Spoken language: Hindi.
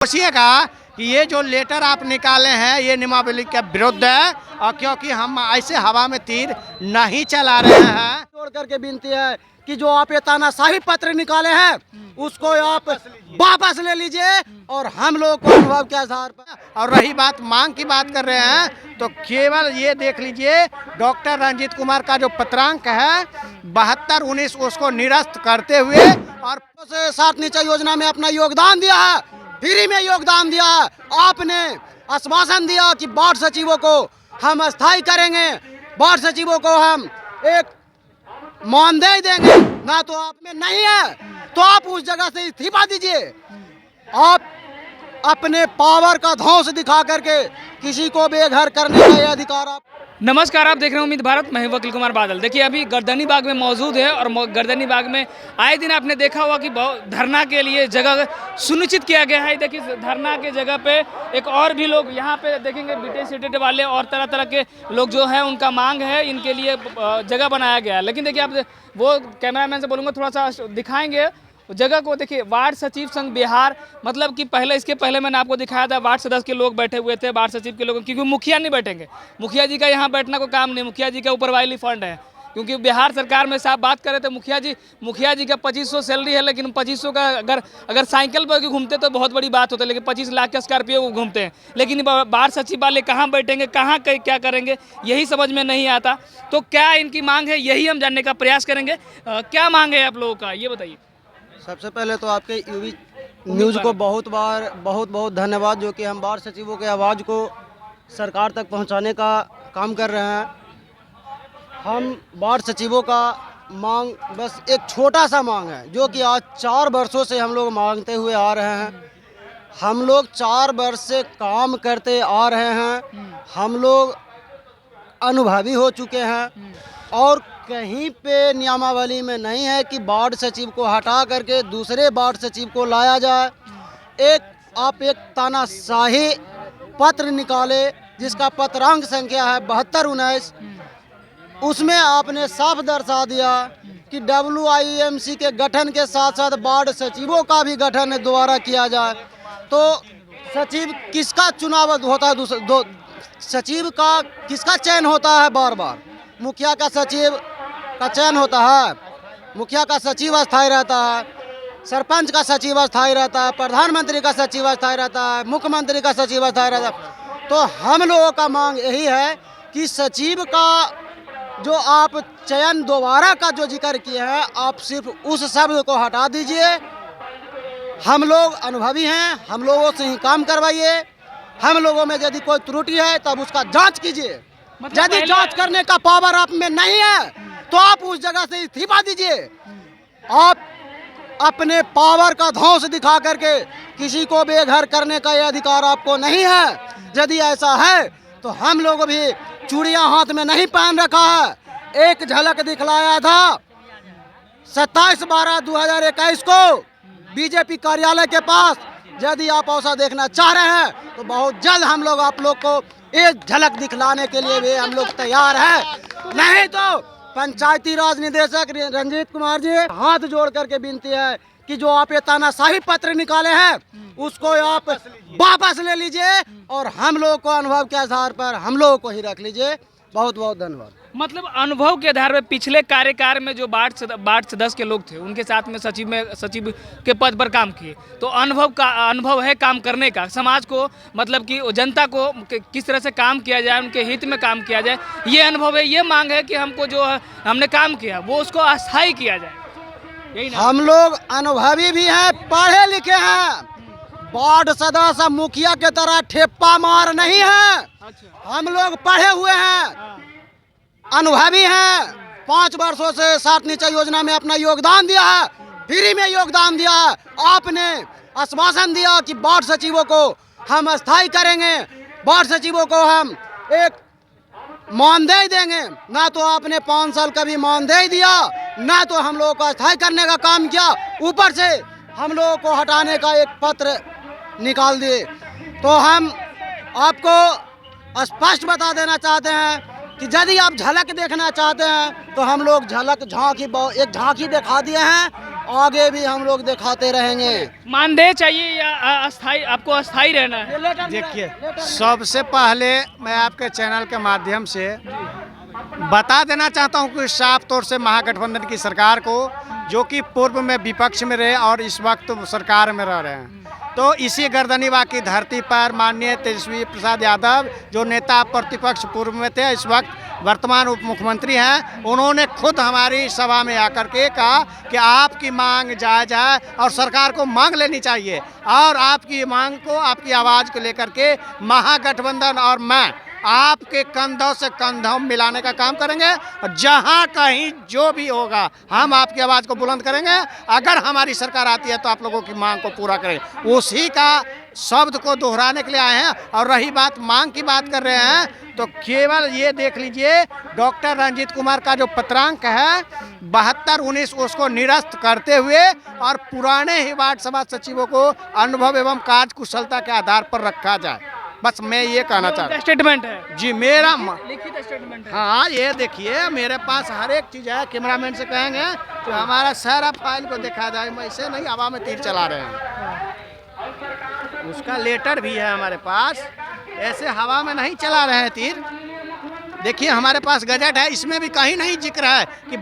सोचिएगा कि ये जो लेटर आप निकाले हैं ये नियमावली के विरुद्ध है, और क्योंकि हम ऐसे हवा में तीर नहीं चला रहे हैं। जोड़ करके विनती है कि जो आप ये तानाशाही पत्र निकाले हैं उसको आप वापस ले लीजिए और हम लोग को अनुभव के आधार पर। और रही बात मांग की बात कर रहे हैं तो केवल ये देख लीजिए डॉक्टर रंजीत कुमार का जो पत्रांक है 7219 उसको निरस्त करते हुए और 7 नीचा योजना में अपना योगदान दिया है, फ्री में योगदान दिया है। आपने आश्वासन दिया कि वार्ड सचिवों को हम अस्थायी करेंगे, वार्ड सचिवों को हम एक मानदेय देंगे, ना तो आप में नहीं है तो आप उस जगह से इस्तीफा दीजिए। आप अपने पावर का ध्वंस दिखा करके किसी को बेघर करने का ये अधिकार आप। नमस्कार, आप देख रहे हैं उम्मीद भारत। मैं हूं वकील कुमार बादल। देखिए अभी गर्दनी बाग में मौजूद है और गर्दनी बाग में आए दिन आपने देखा होगा कि धरना के लिए जगह सुनिश्चित किया गया है। देखिए धरना के जगह पे एक और भी लोग यहाँ पे देखेंगे, बीटेड सीटेड वाले और तरह तरह के लोग जो है उनका मांग है, इनके लिए जगह बनाया गया है। लेकिन देखिए आप वो कैमरामैन से बोलूँगा थोड़ा सा दिखाएंगे जगह को। देखिए वार्ड सचिव संघ बिहार, मतलब कि इसके पहले मैंने आपको दिखाया था वार्ड सदस्य के लोग बैठे हुए थे, वार्ड सचिव के लोग, क्योंकि मुखिया नहीं बैठेंगे। मुखिया जी का यहाँ बैठना को काम नहीं, मुखिया जी का ऊपर वाली फंड है। क्योंकि बिहार सरकार में साहब बात करें तो मुखिया जी का 2500 सैलरी है, लेकिन 2500 का अगर साइकिल पर घूमते तो बहुत बड़ी बात होती है, लेकिन 25 लाख के स्कॉर्पियो घूमते हैं। लेकिन वार्ड सचिव वाले कहाँ बैठेंगे, कहाँ क्या करेंगे, यही समझ में नहीं आता। तो क्या इनकी मांग है, यही हम जानने का प्रयास करेंगे। क्या मांग है आप लोगों का, ये बताइए। सबसे पहले तो आपके यूवी न्यूज़ को बहुत धन्यवाद, जो कि हम वार्ड सचिवों के आवाज़ को सरकार तक पहुंचाने का काम कर रहे हैं। हम वार्ड सचिवों का मांग बस एक छोटा सा मांग है, जो कि आज 4 वर्षों से हम लोग मांगते हुए आ रहे हैं। हम लोग 4 वर्ष से काम करते आ रहे हैं, हम लोग अनुभवी हो चुके हैं और कहीं पे नियमावली में नहीं है कि वार्ड सचिव को हटा करके दूसरे वार्ड सचिव को लाया जाए। आप एक तानाशाही पत्र निकाले जिसका पत्रांक संख्या है 7219, उसमें आपने साफ दर्शा दिया कि WIMC के गठन के साथ साथ वार्ड सचिवों का भी गठन दोबारा किया जाए। तो सचिव किसका चुनाव होता है, सचिव का किसका चयन होता है बार बार? मुखिया का सचिव का चयन होता है, मुखिया का सचिव अस्थायी रहता है, सरपंच का सचिव अस्थायी रहता है, प्रधानमंत्री का सचिव अस्थायी रहता है, मुख्यमंत्री का सचिव अस्थायी रहता है। तो हम लोगों का मांग यही है कि सचिव का जो आप चयन दोबारा का जो जिक्र किए हैं, आप सिर्फ उस शब्द को हटा दीजिए। हम लोग अनुभवी हैं, हम लोगों से ही काम करवाइए। हम लोगों में यदि कोई त्रुटि है तब उसका जांच कीजिए। यदि जांच करने का पावर आप में नहीं है तो आप उस जगह से इस्तीफा दीजिए। आप अपने पावर का ध्वंस दिखा करके किसी को बेघर करने का ये अधिकार आपको नहीं है। यदि ऐसा है तो हम लोग भी चूड़ियां हाथ में नहीं पहन रखा है। एक झलक दिखलाया था 27/12/2021 को बीजेपी कार्यालय के पास। यदि आप ऐसा देखना चाह रहे हैं तो बहुत जल्द हम लोग आप लोग को एक झलक दिखलाने के लिए भी हम लोग तैयार हैं। नहीं तो पंचायती राज निदेशक रंजीत कुमार जी, हाथ जोड़ करके विनती है कि जो आप ये तानाशाही पत्र निकाले हैं उसको आप वापस ले लीजिए और हम लोग को अनुभव के आधार पर हम लोगों को ही रख लीजिए। बहुत धन्यवाद। मतलब अनुभव के आधार पर पिछले कार्यकाल में जो वार्ड सदस्य के लोग थे उनके साथ में सचिव के पद पर काम किए, तो अनुभव है काम करने का, समाज को मतलब कि जनता को किस तरह से काम किया जाए, उनके हित में काम किया जाए, ये अनुभव है। ये मांग है कि हमको जो हमने काम किया वो उसको अस्थायी किया जाए, यही ना? हम लोग अनुभवी भी हैं, पढ़े लिखे हैं, वार्ड सदस्य मुखिया के तरह ठेप्पा मार नहीं है। अच्छा। हम लोग पढ़े हुए हैं, अनुभवी हैं, 5 वर्षों से 7 नीचा योजना में अपना योगदान दिया है, फ्री में योगदान दिया है। आपने आश्वासन दिया कि वार्ड सचिवों को हम अस्थायी करेंगे, वार्ड सचिवों को हम एक मानदेय देंगे, ना तो आपने 5 साल का भी मानदेय दिया, ना तो हम लोगों को अस्थायी करने का काम किया, ऊपर से हम लोगों को हटाने का एक पत्र निकाल दिए। तो हम आपको स्पष्ट बता देना चाहते हैं कि यदि आप झलक देखना चाहते हैं तो हम लोग एक झांकी दिखा दिए हैं। आगे भी हम लोग दिखाते रहेंगे। मानदेय चाहिए या अस्थाई, आपको अस्थाई रहना है? देखिए, सबसे पहले मैं आपके चैनल के माध्यम से बता देना चाहता हूं कि साफ तौर से महागठबंधन की सरकार को, जो कि पूर्व में विपक्ष में रहे और इस वक्त सरकार में रह रहे हैं, तो इसी गर्दनीबाग की धरती पर माननीय तेजस्वी प्रसाद यादव, जो नेता प्रतिपक्ष पूर्व में थे, इस वक्त वर्तमान उप मुख्यमंत्री हैं, उन्होंने खुद हमारी सभा में आकर के कहा कि आपकी मांग जायज़ है और सरकार को मांग लेनी चाहिए, और आपकी मांग को, आपकी आवाज़ को लेकर के महागठबंधन और मैं आपके कंधों से कंधों मिलाने का काम करेंगे, और जहां कहीं जो भी होगा हम आपकी आवाज़ को बुलंद करेंगे। अगर हमारी सरकार आती है तो आप लोगों की मांग को पूरा करेंगे। उसी का शब्द को दोहराने के लिए आए हैं। और रही बात मांग की बात कर रहे हैं, तो केवल ये देख लीजिए, डॉक्टर रंजीत कुमार का जो पत्रांक है 7219, उसको निरस्त करते हुए और पुराने ही वार्ड सभा सचिवों को अनुभव एवं कार्यकुशलता के आधार पर रखा जाए। बस मैं ये कहना चाहता हूँ। स्टेटमेंट है जी, मेरा लिखित स्टेटमेंट है। हाँ, ये देखिए मेरे पास हर एक चीज़ है। कैमरामैन से कहेंगे तो हमारा सारा फाइल को देखा जाए। मैं ऐसे नहीं हवा में तीर चला रहे हैं, उसका लेटर भी है हमारे पास। ऐसे हवा में नहीं चला रहे हैं तीर। देखिए हमारे पास गजट है, इसमें भी कहीं नहीं जिक्र है कि